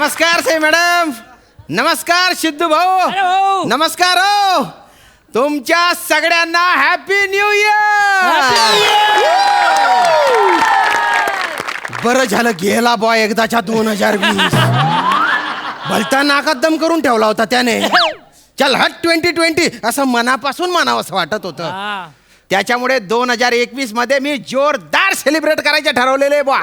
नमस्कार साई मॅडम. नमस्कार सिद्धू भाऊ. नमस्कार हो. तुमच्या सगळ्यांना हॅपी न्यू इयर. बरं झालं गेला बॉय एकदाच्या 2020. भलता नाकात दम करून ठेवला होता त्याने. चल हट 2020 असं मनापासून म्हणावं असं वाटत होतं. त्याच्यामुळे 2021 मध्ये मी जोरदार सेलिब्रेट करायचे ठरवलेले बॉ.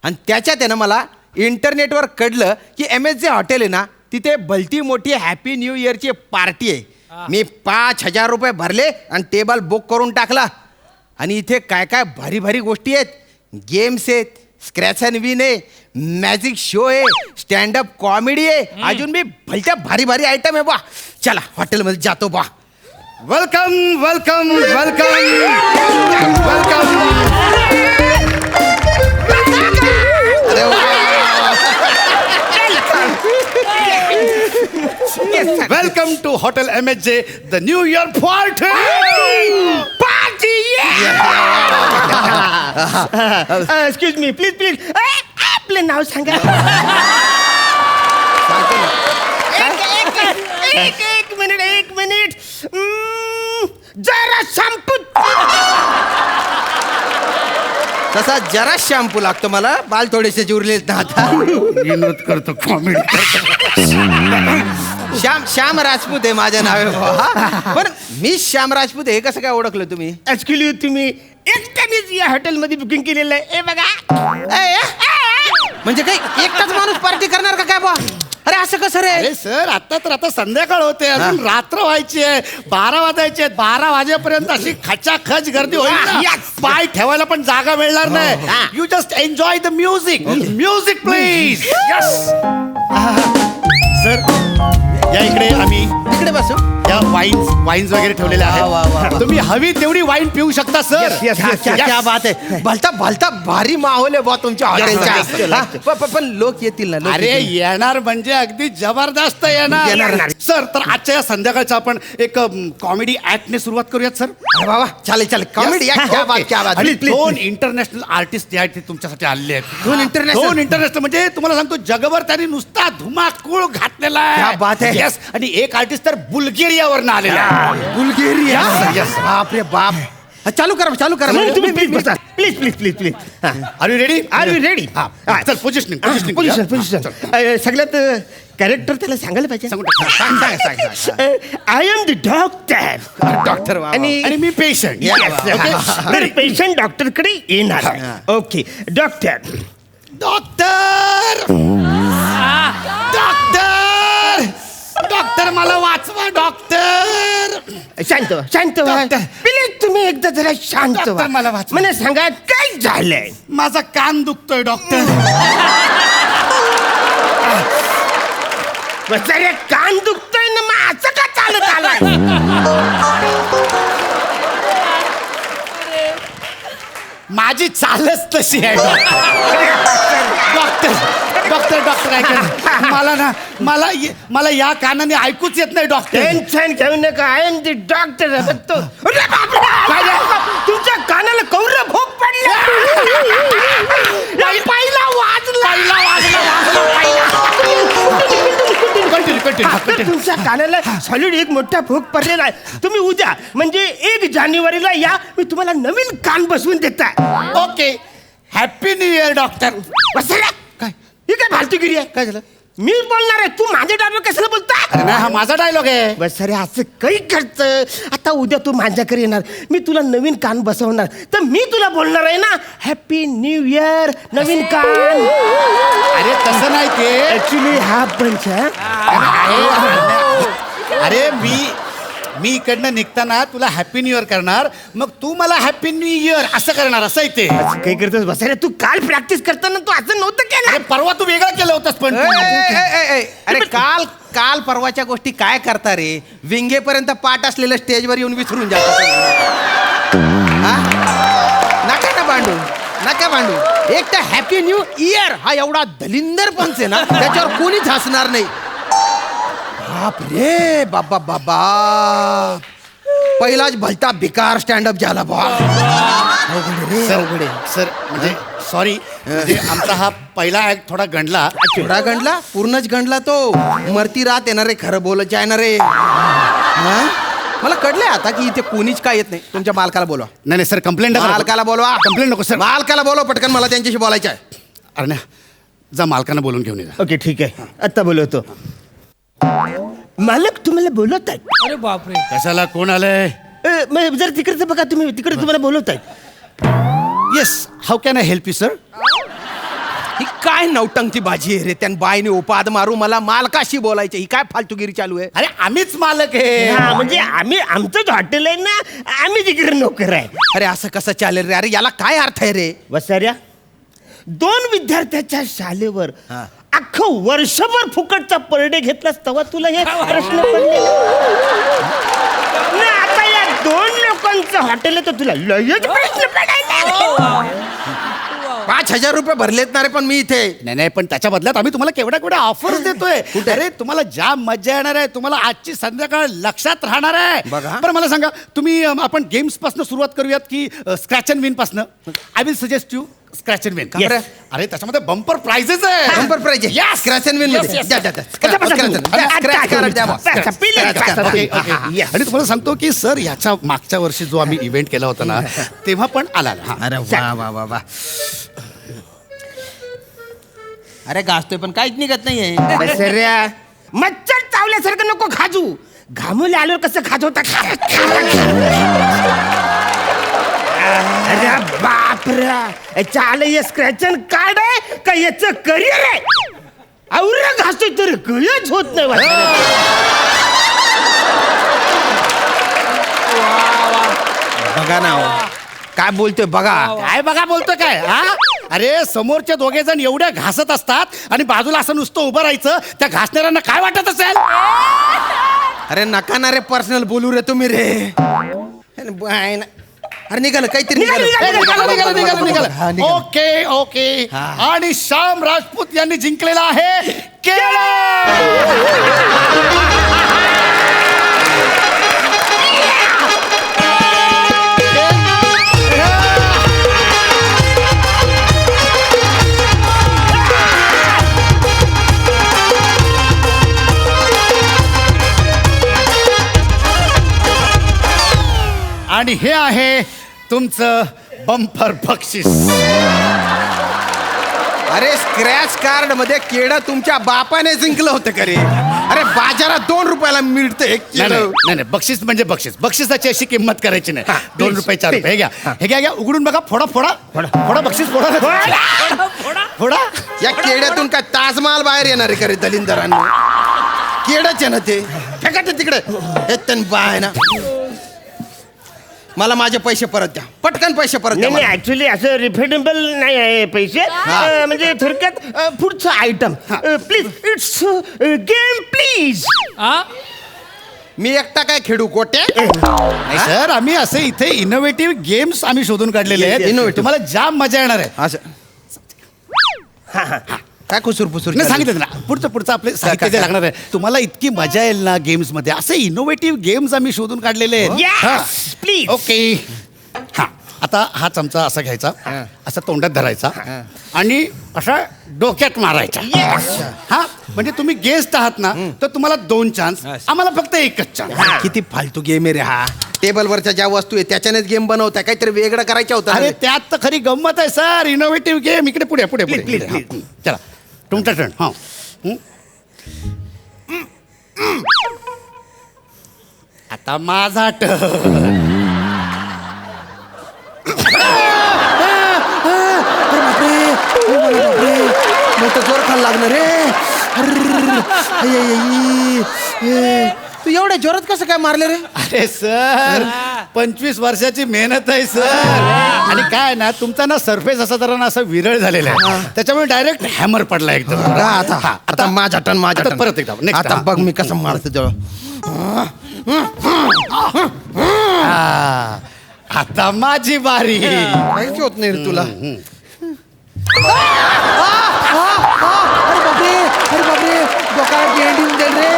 आणि त्याच्यात आहे ना मला इंटरनेटवर कळलं की MSJ हॉटेल आहे ना तिथे भलती मोठी हॅपी न्यू इयरची पार्टी आहे. मी 5,000 रुपये भरले आणि टेबल बुक करून टाकला. आणि इथे काय काय भारी भारी गोष्टी आहेत. गेम्स आहेत, स्क्रॅच अँड विन आहे, मॅजिक शो आहे, स्टँडअप कॉमेडी आहे, अजून मी भलत्या भारी भारी आयटम आहे बा. चला हॉटेलमध्ये जातो बा. Welcome welcome welcome welcome. Welcome to Hotel MSJ, the New Year party! Party! Excuse me please please आपलं नाव सांगा. एक मिनिट जरा शॅम्पू. तसा जरा शॅम्पू लागतो मला. बाल थोडेसे उरलेत ना आता. विनोद करतो कॉमेडी. श्याम राजपूत आहे माझ्या नावे. पण मी श्याम राजपूत हे कसं काय ओळखलं तुम्ही? ऍक्च्युली तुम्ही एकट्यानेच या हॉटेलमध्ये बुकिंग केलेलं आहे. ए बघा. म्हणजे काही एकटाच माणूस पार्टी करणार का काय बा? अरे असं कसं रे? अरे सर आता संध्याकाळ होते, अजून रात्र व्हायची आहे. 12 वाजायचे आहेत. 12 वाजेपर्यंत अशी खचाखच गर्दी होईल ना. पाय ठेवायला पण जागा मिळणार नाही. You just enjoy the music. Music please. Yes sir, या इकडे आम्ही इकडे बसू. या वाईन्स वगैरे ठेवलेले आहेत. तुम्ही हवी तेवढी वाईन पिऊ शकता सर. क्या बात आहे. भलता भारी माहोल आहे बा तुमच्या हॉटेलचा. पण लोक येतील ना? अरे येणार म्हणजे अगदी जबरदस्त येणार सर. तर आजच्या या संध्याकाळचा आपण एक कॉमेडी ऍक्टने सुरुवात करूयात सर. बाबा चालेल कॉमेडी. क्या बात. आणि 2 इंटरनॅशनल आर्टिस्ट जे आहेत ते तुमच्यासाठी आलेले आहेत. 2 इंटरनॅशनल म्हणजे तुम्हाला सांगतो जगभर त्यांनी नुसता धुमाकूळ घातलेला क्या आहे. बात है. Yes. आणि एक आर्टिस्ट तर बुल्गेरियावरनं आलेला आहे. बुल्गेरिया. Yes. बाप रे बाप. चालू करा. तुम्ही प्लीज बसा. Please are you ready? Are you ready? चल पोझिशनिंग. सगळ्यात कॅरेक्टर त्याला सांगायला पाहिजे. सांग. I am the doctor. Doctor आणि मी पेशंट. तर पेशंट डॉक्टरकडे येणार. Okay doctor. डॉक्टर मला वाचवा डॉक्टर. शांत व्हा. प्लीज तुम्ही एकदा जरा शांत व्हा. डॉक्टर, मला वाचवा. मला सांगा काय झालंय? माझा कान दुखतोय डॉक्टर. जरा कान दुखतोय ना मग असं का चालत आलाय? माझी चालच तशी आहे डॉक्टर ऐका. मला या कानाने ऐकूच येत नाही डॉक्टर. टेन्शन घेऊ नका. I am the doctor. तुमच्या कानाला कौर भोग पडला. पहिला तुमच्या कानाला सॉलिड एक मोठा भोग पडलेला आहे. तुम्ही उद्या म्हणजे 1 जानेवारीला या. मी तुम्हाला नवीन कान बसवून देताय. Okay. Happy new year doctor. बसला काय? ही काय फालतूगिरी आहे? काय झालं? मी बोलणार आहे. तू माझ्या डायलॉग कशाला बोलता? अरे नाही, हा माझा डायलॉग आहे. बस अरे असं काही करतं. आता उद्या तू माझ्याकडे येणार. मी तुला नवीन कान बसवणार. तर मी तुला बोलणार आहे ना हॅपी न्यू इयर नवीन कान. अरे तसं नाही ते. ऍक्च्युली हा पंच. अरे मी इकडनं निघताना तुला हॅपी न्यू इयर करणार, मग तू मला हॅपी न्यू इयर असं करणार. असं ते काही करतोस बस. अरे तू काल प्रॅक्टिस करताना तू असं नव्हतं केलं. अरे परवा तू वेगळं केलं होतंस पण. अरे काल परवाच्या गोष्टी काय करता रे? विंगेपर्यंत पाठ असलेलं स्टेजवर येऊन विसरून जातात. नका भांडू. एक तर हॅपी न्यू इयर हा एवढा दलिंदर पंच आहे ना, त्याच्यावर कोणीच हसणार नाही. बाप रे बाबा. पहिलाच भलता बेकार स्टँडअप झाला बा. सर सर म्हणजे सॉरी म्हणजे आमचा हा पहिला ऍक्ट थोडा गंडला. थोडा गंडला पूर्णच गंडला तो. मरती रात येणार रे, खरं बोलत आहे ना रे. हा? मला कळलंय आता की इथे कोणीच काय येत नाही. तुमच्या मालकाला बोलवा. नाही सर कंप्लेंट मालकाला बोलवा. कंप्लेंट नको सर. मालकाला बोलवा पटकन, मला त्यांच्याशी बोलायचं आहे. अरे ना जा मालकांना बोलून घेऊन ये. ओके ठीक आहे, आता बोलवतो. मालक तुम्हाला बोलवत आहेत. अरे बापरे. कशाला कोण आलंय? जर तिकडचं बघा, तुम्ही तिकडे तुम्हाला बोलवत आहेत. Yes, how can I help you sir? ही काय नवटंगची बाजी आहे रे. त्यान बाईने उपाद मारू मला मालकाशी बोलायचं. ही काय फालतूगिरी चालू आहे? अरे आम्हीच मालक आहे. हा म्हणजे आमचं जे हॉटेल आहे ना, आम्ही तिकडे नोकर आहे. अरे असं कसं चालेल रे? अरे याला काय अर्थ आहे रे? वसाऱ्या, 2 विद्यार्थ्याच्या शाळेवर अख्खं वर्षभर फुकटचा पर डे घेतलास तेव्हा तुला हे प्रश्न पडले ना. आता या 2 लोकांचं हॉटेल आहे तर तुला लयच प्रश्न पडायला. 5,000 रुपये भरलेत ना रे पण मी इथे. नाही पण त्याच्या बदल्यात आम्ही तुम्हाला केवढ्या ऑफर्स देतोय. अरे तुम्हाला ज्या मजा येणार आहे, तुम्हाला आजची संध्याकाळ लक्षात राहणार आहे. बघा. बरं मला सांगा, तुम्ही आपण गेम्स पासून सुरुवात करूयात की स्क्रॅच अँड विन पासून? I will suggest you scratch and win. Yes. अरे त्याच्यामध्ये बंपर प्राइजेस आहे. बंपर प्राइज आहे. Yes. Scratch and win Yes, मध्ये. yes. द्या, द्या, द्या. Scratch, बसा, scratch, बसा. द्या, scratch करा, द्या बा. बसा, पिले, Scratch करा. Okay, okay. Yes. आणि तुम्हाला सांगतो की सर ह्याच्या मागच्या वर्षी जो आम्ही इव्हेंट केला होता ना, तेव्हा पण आला. अरे वा वा वा वा. अरे गाजतोय पण काहीच निघत नाहीये. वसाऱ्या, मच्छर चावल्यासारखं नको खाजू. घामून आल्यावर कसं खाजवता? अरे बापरा, चाल हे स्क्रॅच अँड कार्ड आहे का याचं करिअर आहे? आवरा घासतोय तर कळच होत नाही. बघा ना हो. काय बोलतोय बघा. काय बघा बोलतो काय? हा अरे समोरचे 2 जण एवढ्या घासत असतात आणि बाजूला असं नुसतं उभं राहायचं. त्या घासणाऱ्यांना काय वाटत असेल? अरे नका ना रे पर्सनल बोलू रे तुम्ही रे. अरे बाय ना. अरे निघालं काहीतरी निघालं. निघालं. Okay okay. हा. आणि श्याम राजपूत यांनी जिंकलेला आहे केळं. आणि हे आहे तुमचं बंपर बक्षीस. अरे स्क्रॅच कार्ड मध्ये केळं तुमच्या बापाने जिंकलं होतं का रे? अरे बाजारात 2 रुपयाला मिळतं एक नाही केळं. नाही, बक्षीस म्हणजे बक्षीस. बक्षिसाची अशी किंमत करायची नाही. 2 रुपये 4 रुपये. हे घ्या, हे घ्या, उघडून बघा. फोडा फोडा फोडा बक्षीस फोडा फोडा. या केड्यातून काय ताजमहाल बाहेर येणार आहे का रे दलिंदरांना? केडच आहे ना ते. फेका ते तिकडे. हे तन बाय ना. मला माझे पैसे परत द्या. पटकन पैसे परत द्या नाही मला. ऍक्च्युली असं रिफंडेबल नाही आहे पैसे. म्हणजे थोडक्यात पुढचं item please. It's game please. मी एकटा काय खेळू गोट्या? नाही सर, आम्ही असे इथे इनोव्हेटिव्ह गेम्स आम्ही शोधून काढलेले Yes, आहेत. innovative. तुम्हाला जाम मजा येणार आहे. असं काय खुसूर पुसूर नाही सांगितलं ना, पुढचं आपले साहित्य जे लागणार आहे. तुम्हाला इतकी मजा येईल ना गेम्स मध्ये. असे इनोव्हेटिव्ह गेम्स आम्ही शोधून काढलेले आहेत. Yes, please. ओके. हा आता हा चमचा असा घ्यायचा, असा तोंडात धरायचा आणि असा डोक्यात मारायचा. हा म्हणजे तुम्ही गेस्ट आहात ना, तर तुम्हाला 2 चान्स, आम्हाला फक्त 1च चान्स. किती फालतू गेम आहे रे हा. टेबलवरच्या ज्या वस्तू आहे त्याच्यानेच गेम बनवताय. काहीतरी वेगळं करायचं होतं. अरे त्यात तर खरी गंमत आहे सर. Innovative game. इकडे पुढे पुढे पुढे. Please, please, हा, चला तुमचा टर्न. हा आता माझा टर्न. जोर खायला लागणार रे. तू एवढ्या जोरात कसं काय मारले रे? अरे सर 25 वर्षाची मेहनत आहे सर. आणि काय ना, तुमचा ना सरफेस असा जरा ना असा विरळ झालेला आहे, त्याच्यामुळे डायरेक्ट हॅमर पडला एकदम. आता माझा टन माझा आता टन. परत एकदा next. आता बघ मी कसं मारतो जवळ. आता माझी बारी. काहीच होत नाही रे तुला. अरे बापरे डोक्याला गेंडीन दे रे.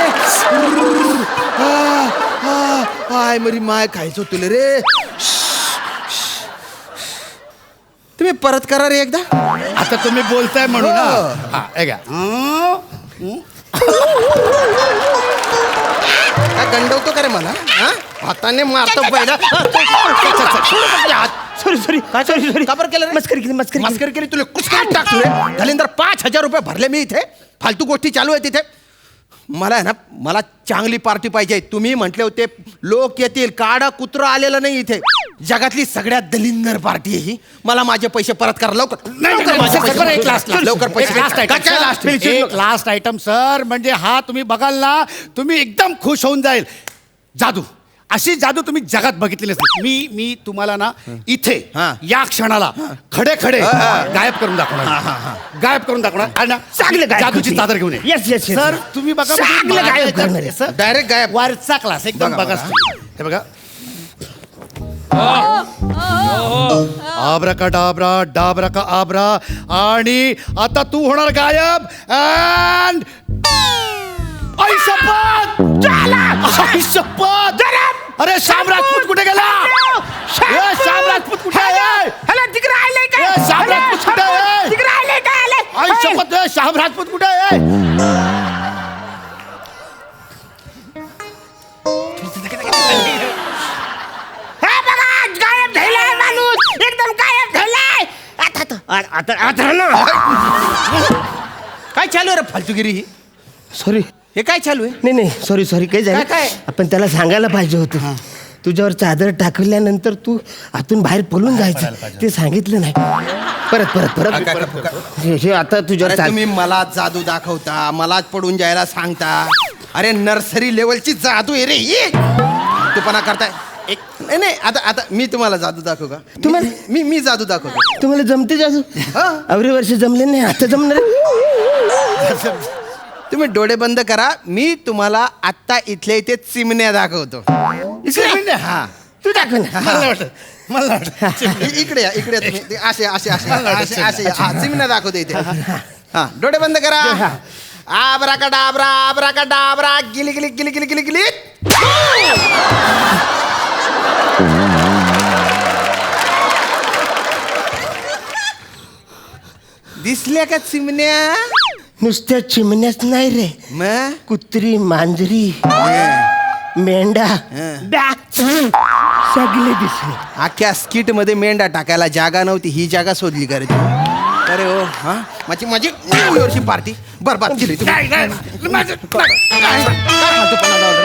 आय मरी माय खायचं तुला रे. तुम्ही परत करा रे एकदा. आता तुम्ही बोलताय म्हणून हो. ना. हा, हे घ्या. काय गंडवतो का रे मला? हा? हाताने मारतो पहिला. सॉरी सॉरी सॉरी का बरं केलं रे? मस्करी केली मस्करी केली. मस्करी केली तुला कुस्करीत टाकतो रे. दलिंदर 5,000 रुपये भरले मी इथे. फालतू गोष्टी चालू आहे तिथे. मला आहे ना, मला चांगली पार्टी पाहिजे. तुम्ही म्हटले होते लोक येतील, काडा कुत्रा आलेलं नाही इथे. जगातली सगळ्यात दलिंदर पार्टी आहे ही. मला माझे पैसे परत करा लवकर. लवकर माझे पैसे सर, एक परत. लास्ट लवकर पैसे. काय last? एक लास्ट आयटम सर. म्हणजे हा तुम्ही बघाल ना, तुम्ही एकदम खुश होऊन जाईल. जादू, अशी जादू तुम्ही जगात बघितलेली नाही. मी तुम्हाला ना इथे हा. या क्षणाला खडे खडे गायब करून दाखवणार. गायब करून दाखवणार आणि ना चांगलं गायब जादूची करतील. चादर घेऊन ये. Yes, yes, yes. सर तुम्ही बघा म्हणजे चांगलं गायब करणार आहे. सर, डायरेक्ट गायब. वरचा क्लास एकदम बघा, बघा बघा. हे बघा. आब्राकाडाब्रा डाब्राका आब्रा. आणि आता तू होणार गायब. अँड आई शपथ. आई शपथ. अरे श्याम राजपूत कुठे गेला? ए, श्याम राजपूत कुठे आहे? तिकडे आले काय? ए, श्याम राजपूत कुठे आहे? तिकडे आले काय आले? आई शपथ. ए, श्याम राजपूत कुठे आहे? हे बघा, गायब झालाय माणूस. एकदम गायब झालाय. आता ना. काय चालू आहे रे फालतूगिरी ही? सॉरी. हे काय चालू आहे? नाही नाही सॉरी सॉरी काही झालं काय? आपण त्याला सांगायला पाहिजे होतं. तुझ्यावर चादर टाकल्यानंतर तू आतून बाहेर पळून जायचं ते सांगितलं नाही. परत परत परत हे आता तुझ्यावर अरे चादर. तुम्ही मला जादू दाखवता, मलाच पडून जायला सांगता. अरे नर्सरी लेवलची जादू आहे रे ही. तूपणा करताय. नाही नाही, आता मी तुम्हाला जादू दाखवू का? मी जादू दाखवतो. तुम्हाला जमते जादू? हा. अवरी वर्ष जमले नाही, आता जमणार आहे. तुम्ही डोळे बंद करा. मी तुम्हाला आत्ता इथल्या इथे चिमण्या दाखवतो. इकडे? हा, तू दाखव ना. मला वाटतं इकडे या, इकडे या तुम्ही. ते असे असे असे असे असे हा, चिमण्या दाखवतो इथे. हा, डोळे बंद करा. आबरा का डाबरा गिली गिली गिली गिली गिली गिली. दिसल्या का चिमण्या? नुसत्या चिमण्याच नाही रे, मग कुत्री, मांजरी, मेंढा, सगळे दिसले. अख्ख्या स्किट मध्ये मेंढा टाकायला जागा नव्हती. ही जागा शोधली का रे तू? अरे हो, हा, माझी माझी न्यू इयरची पार्टी बरबाद केली तुम्ही. काय फालतूपणा लावला?